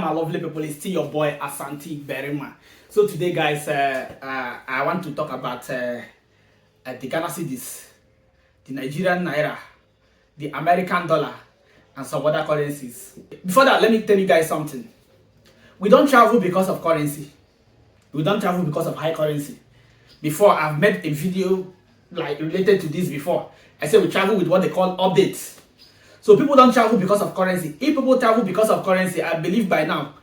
my lovely people? It's still your boy Asante Berima. So today, guys, I want to talk about the Ghana CEDIS, the Nigerian naira, the American dollar, and some other currencies. Before that, let me tell you guys something. We don't travel because of currency. We don't travel because of high currency. Before, I've made a video like related to this before. I said we travel with what they call updates. So people don't travel because of currency. If people travel because of currency, I believe by now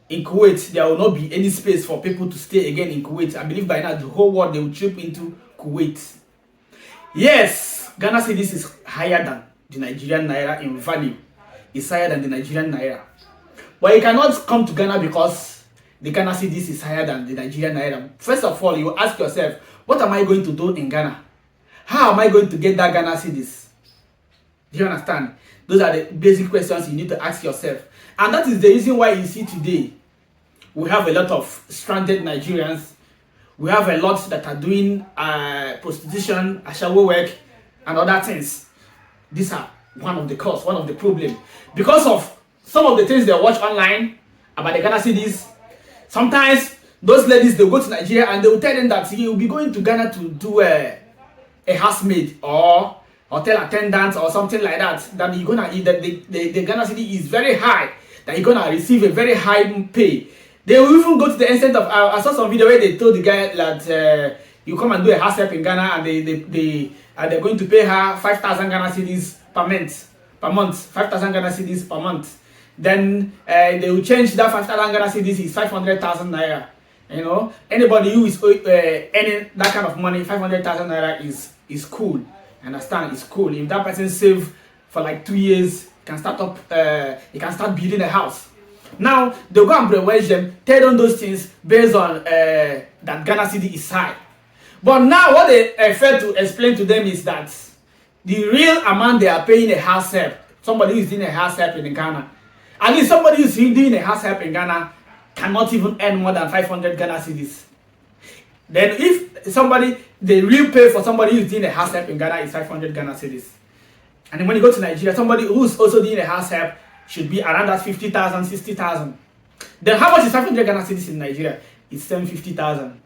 in Kuwait there will not be any space for people to stay again in Kuwait. I believe by now the whole world they will trip into Kuwait. Yes, Ghana CEDIS is higher than the Nigerian naira in value. It's higher than the Nigerian naira. But you cannot come to Ghana because the Ghana CEDIS is higher than the Nigerian naira. First of all, you ask yourself, what am I going to do in Ghana? How am I going to get that Ghana CEDIS? Do you understand? Those are the basic questions you need to ask yourself. And that is the reason why you see today we have a lot of stranded Nigerians. We have a lot that are doing prostitution, ashawo work, and other things. These are one of the cause, one of the problem. Because of some of the things they watch online about the Ghana CEDIS, sometimes those ladies, they go to Nigeria and they will tell them that you will be going to Ghana to do a housemaid or hotel attendant or something like that. That you're gonna eat, that the Ghana CEDIS is very high, that you're gonna receive a very high pay. They will even go to the extent of I saw some video where they told the guy that you come and do a house help in Ghana and they're going to pay her 5,000 Ghana CEDIS per month, 5,000 Ghana CEDIS per month. Then they will change that 5,000 Ghana CEDIS is 500,000 naira. You know, anybody who is earning that kind of money, 500,000 naira is cool. Understand? It's cool. If that person save for like 2 years, can start up. He can start building a house. Now they go and brainwash them, tell them those things based on that Ghana CEDIS is high. But now what they fail to explain to them is that the real amount they are paying a house help, somebody who is doing a house help in Ghana, at least somebody who is doing a house help in Ghana cannot even earn more than 500 Ghana CEDIS. Then if somebody, the real pay for somebody who's doing a house help in Ghana is 500 Ghana CEDIS. And then when you go to Nigeria, somebody who's also doing a house help should be around that 50,000, 60,000. Then how much is 500 Ghana CEDIS in Nigeria? It's 750,000.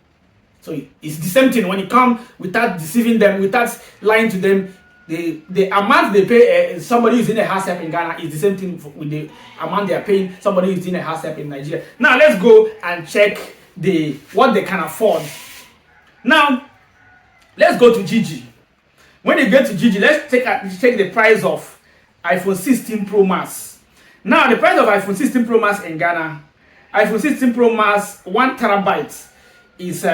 So it's the same thing. When you come without deceiving them, without lying to them, the amount they pay somebody who's in a house help in Ghana is the same thing with the amount they are paying somebody who's in a house help in Nigeria. Now let's go and check what they can afford. Now let's go to Gigi. When you get to Gigi, let's check the price of iPhone 16 Pro Max. Now the price of iPhone 16 Pro Max in Ghana, iPhone 16 Pro Max 1 terabyte is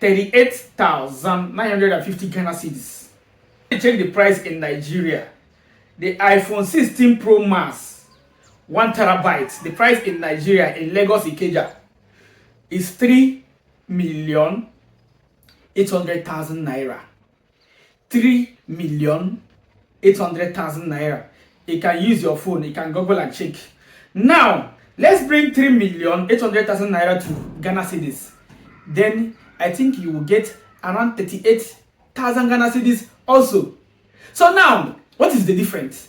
38,950 Ghana CEDIS. Check the price in Nigeria. The iPhone 16 Pro Max 1 terabyte, the price in Nigeria in Lagos Ikeja is 3,800,000 naira. 3,800,000 naira. You can use your phone, you can Google and check. Now let's bring 3,800,000 naira to Ghana CEDIS. Then I think you will get around 38,000 Ghana CEDIS also. So now, what is the difference?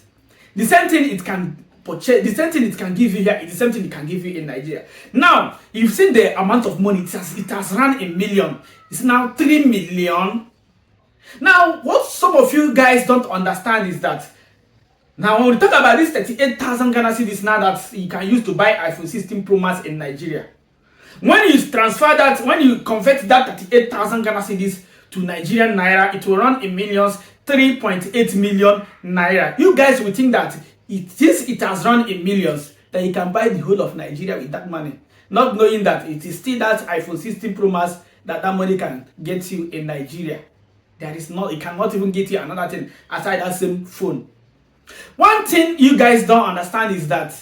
The same thing it can purchase, the same thing it can give you here is the same thing it can give you in Nigeria. Now, you've seen the amount of money it has run in million. It's now 3 million. Now, what some of you guys don't understand is that now when we talk about this 38,000 Ghana CEDIS now that you can use to buy iPhone 16 Pro Max in Nigeria, when you transfer that, when you convert that 38,000 Ghana CEDIS to Nigerian naira, it will run in millions, 3.8 million naira. You guys will think that since it has run in millions, that you can buy the whole of Nigeria with that money, not knowing that it is still that iPhone 16 Pro Max that money can get you in Nigeria. There is not, it cannot even get you another thing aside that same phone. One thing you guys don't understand is that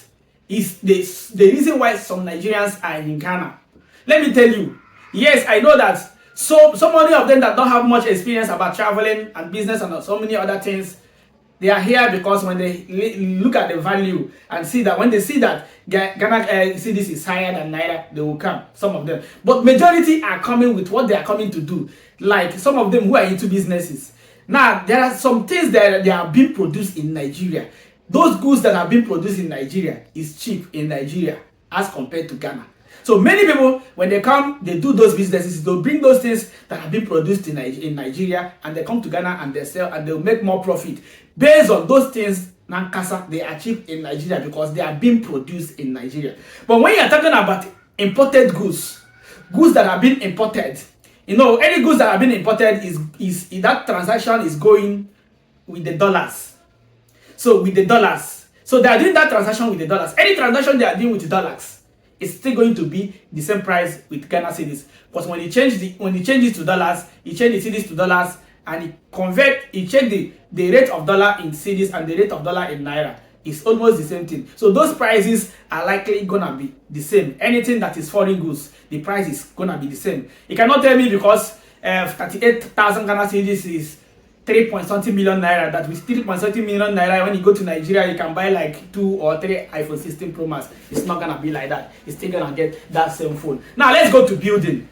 is the reason why some Nigerians are in Ghana. Let me tell you, yes, I know that so many of them that don't have much experience about traveling and business and so many other things, they are here because when they look at the value and see that when they see that Ghana CEDIS is higher than naira, they will come. Some of them, but majority are coming with what they are coming to do. Like some of them who are into businesses. Now there are some things that they are being produced in Nigeria. Those goods that are being produced in Nigeria is cheap in Nigeria. as compared to Ghana. So many people, when they come, they do those businesses, they'll bring those things that have been produced in Nigeria, and they come to Ghana and they sell, and they'll make more profit based on those things Nankasa they achieve in Nigeria because they are being produced in Nigeria. But when you're talking about imported goods that have been imported, you know, any goods that have been imported is that transaction is going with the dollars. So with the dollars, so they are doing that transaction with the dollars. Any transaction they are doing with the dollars, it's still going to be the same price with Ghana cedis. But when you change it to dollars, you change the cedis to dollars, and you check the rate of dollar in cedis and the rate of dollar in naira. It's almost the same thing. So those prices are likely gonna be the same. Anything that is foreign goods, the price is gonna be the same. You cannot tell me because 38,000 Ghana cedis is 3.something million naira, that with 3.something million naira, when you go to Nigeria, you can buy like 2 or 3 iPhone 16 Pro Max. It's not gonna be like that. It's still gonna get that same phone. Now let's go to building.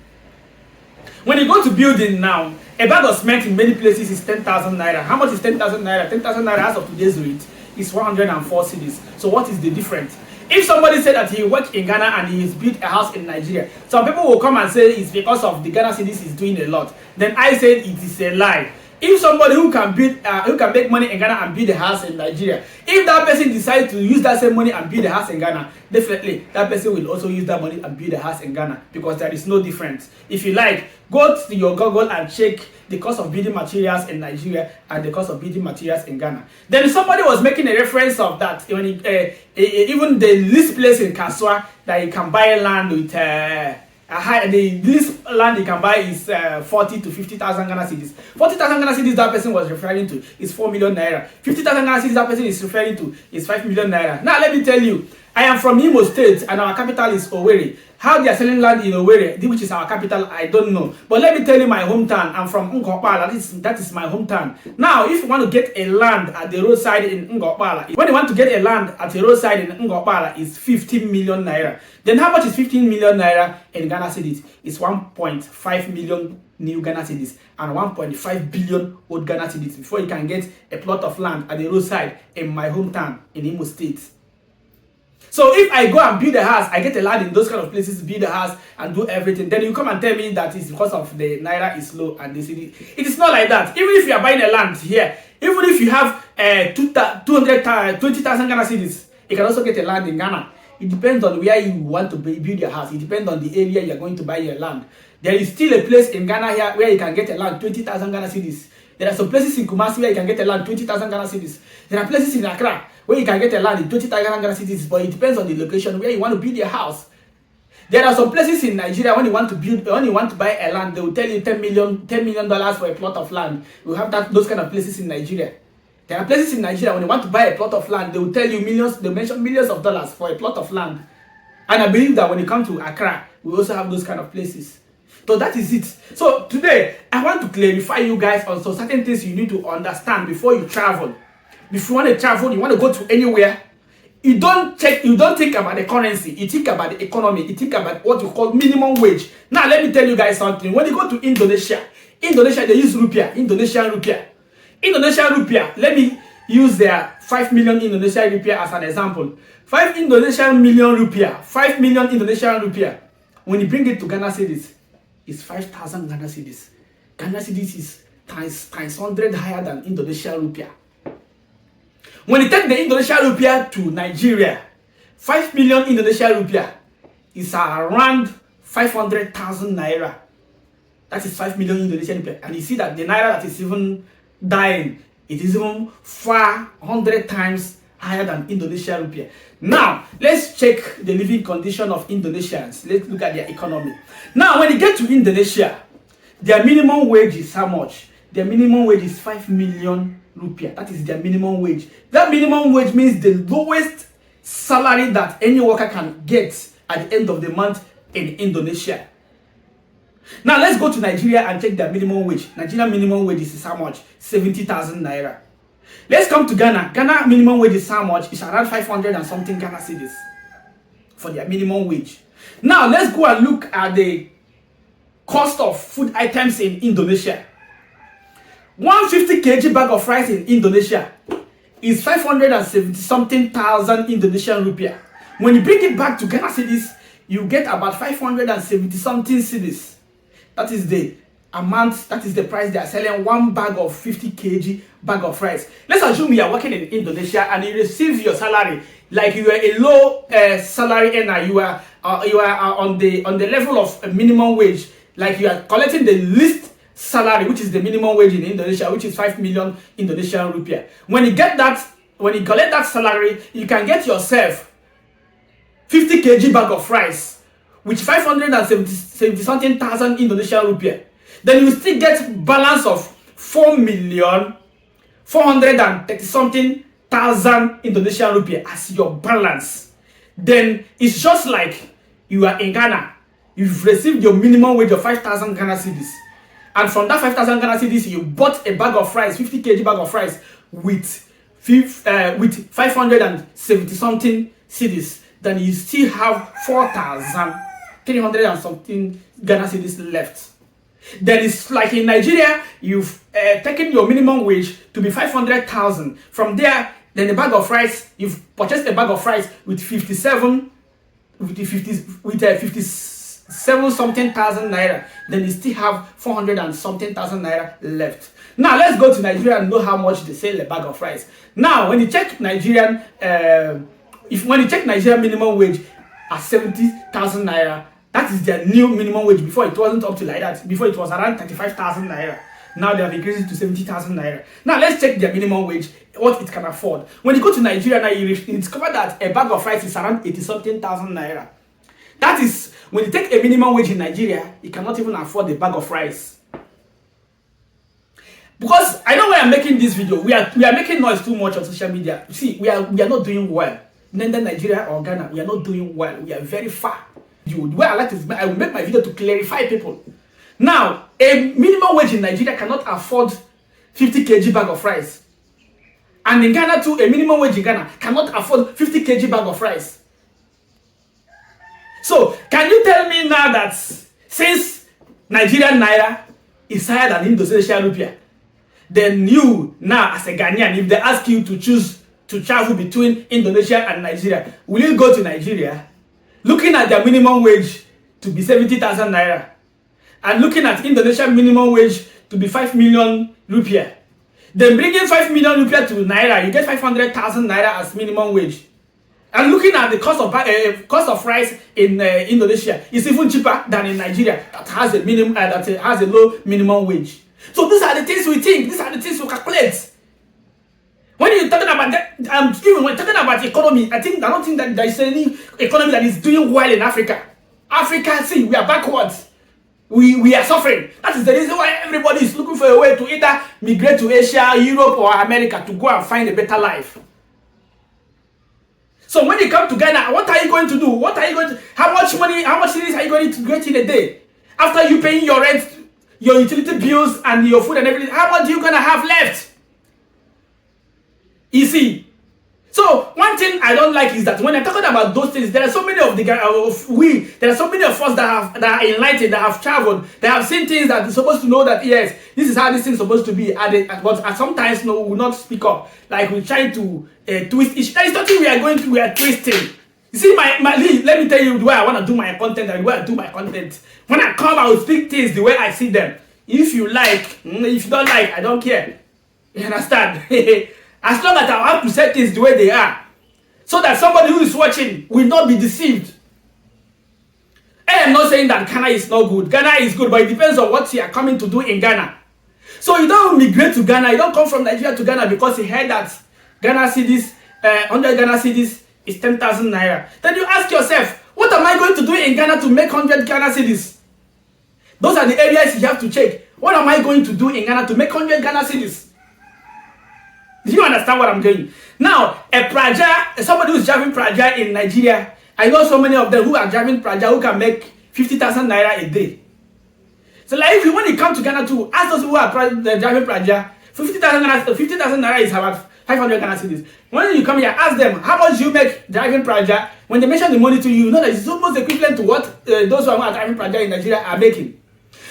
When you go to building now, a bag of cement in many places is 10,000 naira. How much is 10,000 naira? 10,000 naira as of today's rate is 104 cedis. So what is the difference? If somebody said that he worked in Ghana and he has built a house in Nigeria, some people will come and say it's because of the Ghana cedis is doing a lot. Then I said it is a lie. If somebody who can make money in Ghana and build a house in Nigeria, if that person decides to use that same money and build a house in Ghana, definitely that person will also use that money and build a house in Ghana, because there is no difference. If you like, go to your Google and check the cost of building materials in Nigeria and the cost of building materials in Ghana. Then somebody was making a reference of that when even the least place in Kaswa that you can buy land with the least land you can buy is 40 to 50,000 Ghana cedis. 40,000 Ghana cedis that person was referring to is 4 million naira. 50,000 Ghana cedis that person is referring to is 5 million naira. Now let me tell you, I am from Imo State and our capital is Owerri. How they are selling land in Owerri, which is our capital, I don't know. But let me tell you my hometown. I'm from Ngokpala. That is my hometown. Now, if you want to get a land at the roadside in Ngokpala, when you want to get a land at the roadside in Ngokpala, is 15 million naira. Then how much is 15 million naira in Ghana cedis? It's 1.5 million new Ghana cedis and 1.5 billion old Ghana cedis before you can get a plot of land at the roadside in my hometown in Imo State. So if I go and build a house, I get a land in those kind of places, build a house and do everything, then you come and tell me that it's because of the naira is low and the city. It is not like that. Even if you are buying a land here, even if you have 20,000 Ghana cedis, you can also get a land in Ghana. It depends on where you want to build your house. It depends on the area you are going to buy your land. There is still a place in Ghana here where you can get a land 20,000 Ghana cedis. There are some places in Kumasi where you can get a land 20,000 Ghana cedis. There are places in Accra where you can get a land in 20,000 Ghana cedis, but it depends on the location where you want to build your house. There are some places in Nigeria when you want to buy a land, they will tell you $10 million for a plot of land. We have those kind of places in Nigeria. There are places in Nigeria when you want to buy a plot of land, they will tell you millions, they mention millions of dollars for a plot of land. And I believe that when you come to Accra, we also have those kind of places. So that is it. So today, I want to clarify you guys on some certain things you need to understand before you travel. If you want to travel, you want to go to anywhere, you don't think about the currency, you think about the economy, you think about what you call minimum wage. Now let me tell you guys something. When you go to Indonesia, they use rupiah, Indonesian rupiah. Indonesian rupiah, let me use their 5 million Indonesian rupiah as an example. 5 million Indonesian rupiah. When you bring it to Ghana cedis, it's 5,000 Ghana cedis. Ghana cedis is times 100 higher than Indonesian rupiah. When you take the Indonesian rupiah to Nigeria, 5 million Indonesian rupiah is around 500,000 naira. That is 5 million Indonesian rupiah. And you see that the naira that is even dying, it is even 400 times higher than Indonesian rupiah. Now, let's check the living condition of Indonesians. Let's look at their economy. Now, when you get to Indonesia, their minimum wage is how much? Their minimum wage is 5 million rupiah. That is their minimum wage. That minimum wage means the lowest salary that any worker can get at the end of the month in Indonesia. Now let's go to Nigeria and check their minimum wage. Nigeria minimum wage is how much? 70,000 naira. Let's come to Ghana. Ghana minimum wage is how much? It's around 500 and something Ghana cedis for their minimum wage. Now let's go and look at the cost of food items in Indonesia. 150 kg bag of rice in Indonesia is 570 something thousand Indonesian rupiah. When you bring it back to Ghana cedis, you get about 570 something cedis. That is the amount, that is the price they are selling one bag of 50 kg bag of rice. Let's assume you are working in Indonesia and you receive your salary, like you are a low salary earner, you are on the level of a minimum wage, like you are collecting the least salary, which is the minimum wage in Indonesia, which is 5 million Indonesian rupiah. When you get that, when you collect that salary, you can get yourself 50 kg bag of rice with 570 something thousand Indonesian rupiah. Then you still get balance of 4,430 something thousand Indonesian rupiah as your balance. Then it's just like you are in Ghana. You've received your minimum wage of 5,000 Ghana cedis. And from that 5,000 Ghana cedis, you bought a bag of rice, 50 kg bag of rice with 570 something cedis. Then you still have 4,300 and something Ghana cedis left. Then it's like in Nigeria, you've taken your minimum wage to be 500,000. From there, then the bag of rice, you've purchased a bag of rice with 57 something thousand naira. Then you still have 400 and something thousand naira left. Now let's go to Nigeria and know how much they sell a bag of rice. Now when you check Nigerian, when you check Nigerian minimum wage at 70,000 naira, that is their new minimum wage. Before it wasn't up to like that. Before it was around 35,000 naira. Now they have increased it to 70,000 naira. Now let's check their minimum wage, what it can afford. When you go to Nigeria now, you discover that a bag of rice is around 80 something thousand naira. That is, when you take a minimum wage in Nigeria, you cannot even afford a bag of rice. Because I know why I'm making this video. We are making noise too much on social media. See, we are not doing well. Neither Nigeria or Ghana, we are not doing well. We are very far. The way I like to, I will make my video to clarify people. Now, a minimum wage in Nigeria cannot afford 50 kg bag of rice. And in Ghana too, a minimum wage in Ghana cannot afford 50 kg bag of rice. So, can you tell me now that since Nigerian naira is higher than Indonesian rupiah, then you now as a Ghanaian, if they ask you to choose to travel between Indonesia and Nigeria, will you go to Nigeria looking at their minimum wage to be 70,000 naira and looking at Indonesian minimum wage to be 5 million rupiah? Then bringing 5 million rupiah to naira, you get 500,000 naira as minimum wage. And looking at the cost of rice in Indonesia, it's even cheaper than in Nigeria that has a low minimum wage. So these are the things we think. These are the things we calculate. When you're talking about that, even when talking about economy, I don't think that there is any economy that is doing well in Africa. Africa, see, we are backwards. We are suffering. That is the reason why everybody is looking for a way to either migrate to Asia, Europe, or America to go and find a better life. So when you come to Ghana, what are you going to do? What are you going to? How much money? How much cedis are you going to get in a day? After you paying your rent, your utility bills, and your food and everything, how much are you gonna have left? You see. So one thing I don't like is that when I'm talking about those things, there are so many of there are so many of us that are enlightened, that have traveled, that have seen things that are supposed to know that yes, this is how this thing is supposed to be. But sometimes no, we will not speak up. Like we're trying to twist it. There is nothing we are twisting. You see, let me tell you the way I want to do my content and the way I do my content. When I come, I will speak things the way I see them. If you like, if you don't like, I don't care. You understand? As long as I have to say things the way they are, so that somebody who is watching will not be deceived. I am not saying that Ghana is not good. Ghana is good, but it depends on what you are coming to do in Ghana. So you don't migrate to Ghana. You don't come from Nigeria to Ghana because you heard that Ghana cedis, 100 Ghana cedis is 10,000 naira. Then you ask yourself, what am I going to do in Ghana to make 100 Ghana cedis? Those are the areas you have to check. What am I going to do in Ghana to make 100 Ghana cedis? Do you understand what I'm doing? Now, somebody who's driving Praja in Nigeria, I know so many of them who are driving Praja who can make 50,000 naira a day. So like when you come to Ghana too, ask those who are driving Praja, 50,000 naira is about 500 Ghana cedis. When you come here, ask them, how much do you make driving Praja? When they mention the money to you, you know that it's almost equivalent to what those who are driving Praja in Nigeria are making.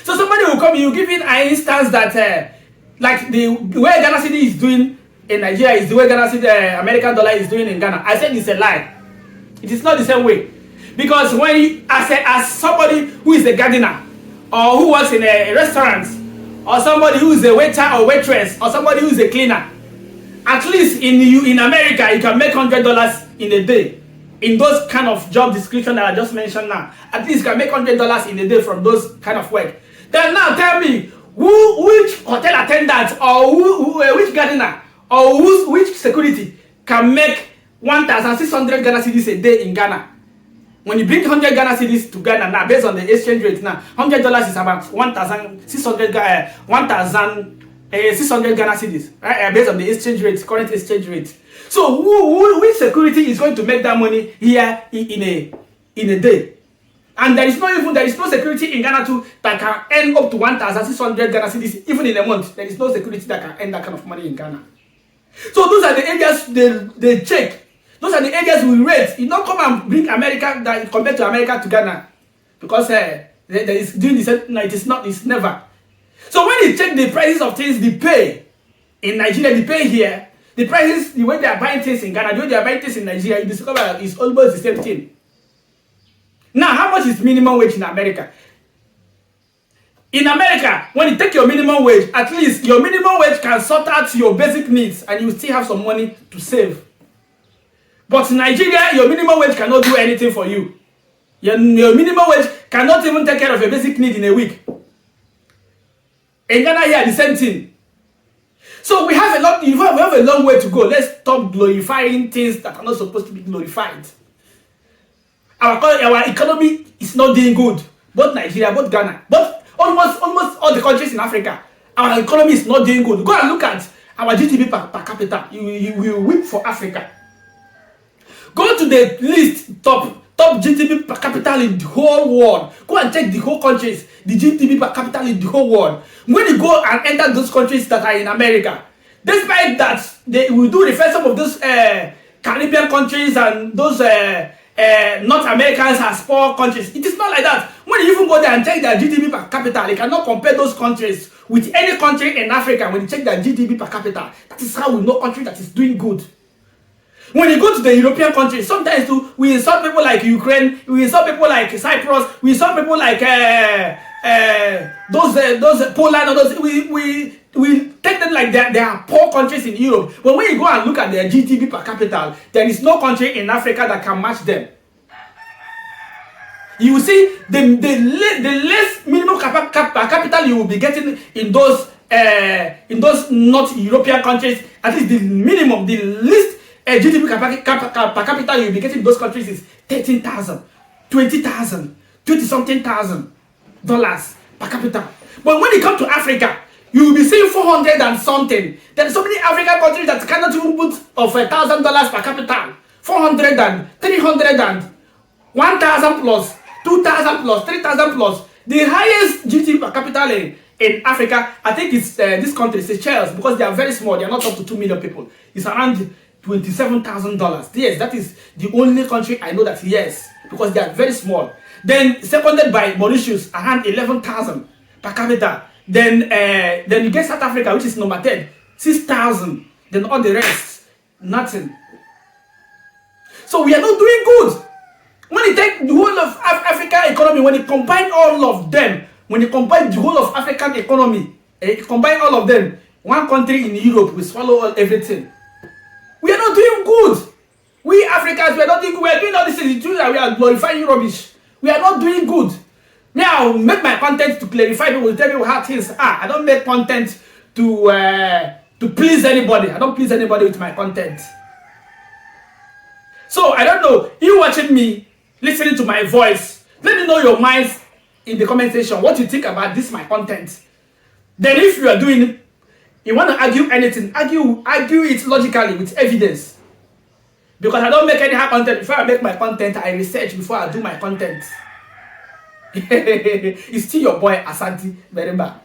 So somebody will come, you give in an instance that like the way Ghana cedi is doing in Nigeria is the way Ghana cedi American dollar is doing in Ghana. I said it's a lie. It is not the same way. Because when you, as somebody who is a gardener, or who works in a restaurant, or somebody who is a waiter or waitress, or somebody who is a cleaner, at least in America, you can make $100 in a day. In those kind of job description that I just mentioned now, at least you can make $100 in a day from those kind of work. Then now tell me, which hotel attendant or which gardener or which security can make 1,600 Ghana cedis a day in Ghana? When you bring 100 Ghana cedis to Ghana now, based on the exchange rate now, $100 is about 1,600 Ghana cedis, right? Based on the exchange rate, current exchange rate. So which security is going to make that money here in a day? And there is no security in Ghana too that can earn up to 1,600 Ghana cedis even in a month. There is no security that can earn that kind of money in Ghana. So those are the areas they check. Those are the areas we rate. You don't come and bring America that compared to America to Ghana, because there is doing the same. No, it's never. So when you check the prices of things, the pay in Nigeria, the pay here, the prices, the way they are buying things in Ghana, the way they are buying things in Nigeria, you discover it's almost the same thing. Now, how much is minimum wage in America? In America, when you take your minimum wage, at least your minimum wage can sort out your basic needs and you still have some money to save. But in Nigeria, your minimum wage cannot do anything for you. Your minimum wage cannot even take care of your basic need in a week. In Ghana here, the same thing. So we have a long way to go. Let's stop glorifying things that are not supposed to be glorified. Our economy is not doing good. Both Nigeria, both Ghana, both almost all the countries in Africa. Our economy is not doing good. Go and look at our GDP per capita. You will weep for Africa. Go to the list top GDP per capita in the whole world. Go and check the whole countries, the GDP per capita in the whole world. When you go and enter those countries that are in America, despite that, they will do refer some of those Caribbean countries and those North Americans as poor countries. It is not like that. When you even go there and check their GDP per capita, they cannot compare those countries with any country in Africa. When you check their GDP per capita, that is how we know country that is doing good. When you go to the European countries, sometimes we insult people like Ukraine, we insult people like Cyprus, we insult people like those Poland, or those we take them like they are poor countries in Europe. But when you go and look at their GDP per capita, there is no country in Africa that can match them. You will see the less minimum per capita you will be getting in those North European countries. At least the minimum, the least GDP per capita you will be getting in those countries is $13,000, $20,000, $20-something thousand dollars per capita. But when you come to Africa, you will be seeing 400 and something. There are so many African countries that cannot even put of $1,000 per capita. 400 and 300 and 1,000 plus, 2,000 plus, 3,000 plus. The highest GDP per capita in Africa, I think it's this country, Seychelles, because they are very small. They are not up to 2 million people. It's around $27,000. Yes, that is the only country I know that, yes, because they are very small. Then seconded by Mauritius, around 11,000 per capita. Then you get South Africa, which is number 10, 6,000. Then all the rest, nothing. So we are not doing good. When you take the whole of African economy, when you combine all of them, when you combine the whole of African economy, combine all of them, one country in Europe will swallow everything. We are not doing good. We Africans, we are not doing good. We are doing all this things. We are glorifying rubbish. We are not doing good. Me, I will make my content to clarify people, tell people how things are. I don't make content to please anybody. I don't please anybody with my content. So I don't know, you watching me, listening to my voice, let me know your minds in the comment section. What you think about this my content. Then if you are doing, you want to argue anything, argue it logically with evidence. Because I don't make any hard content. Before I make my content, I research before I do my content. It's still your boy Asante Beremba.